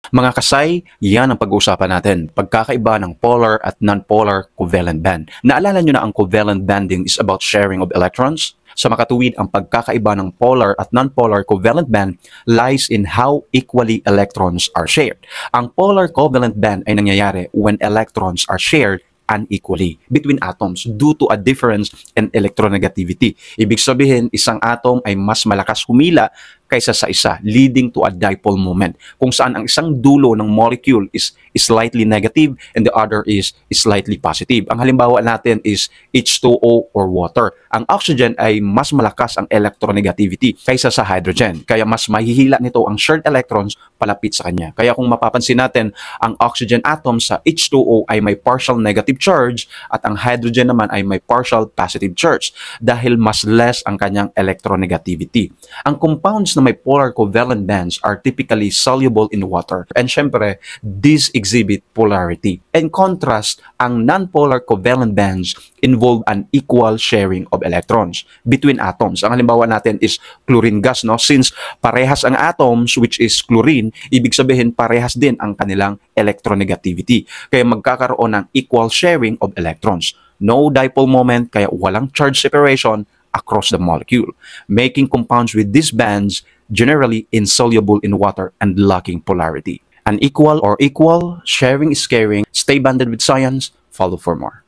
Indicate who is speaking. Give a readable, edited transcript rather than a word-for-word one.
Speaker 1: Mga kasay, yan ang pag-uusapan natin. Pagkakaiba ng polar at non-polar covalent band. Naalala nyo na ang covalent banding is about sharing of electrons? Sa makatuwid, ang pagkakaiba ng polar at non-polar covalent band lies in how equally electrons are shared. Ang polar covalent band ay nangyayari when electrons are shared unequally between atoms due to a difference in electronegativity. Ibig sabihin, isang atom ay mas malakas humila kaysa sa isa, leading to a dipole moment, kung saan ang isang dulo ng molecule is slightly negative and the other is slightly positive. Ang halimbawa natin is H2O or water. Ang oxygen ay mas malakas ang electronegativity kaysa sa hydrogen, kaya mas mahihila nito ang shared electrons palapit sa kanya. Kaya kung mapapansin natin, ang oxygen atom sa H2O ay may partial negative charge at ang hydrogen naman ay may partial positive charge dahil mas less ang kanyang electronegativity. Ang compounds na may polar covalent bands are typically soluble in water. And syempre, these exhibit polarity. In contrast, ang non-polar covalent bands involve an equal sharing of electrons between atoms. Ang halimbawa natin is chlorine gas, no? Since parehas ang atoms, which is chlorine, ibig sabihin parehas din ang kanilang electronegativity. Kaya magkakaroon ng equal sharing of electrons. No dipole moment, kaya walang charge separation across the molecule, making compounds with these bands generally insoluble in water and lacking polarity. Unequal or equal, sharing is caring. Stay banded with science. Follow for more.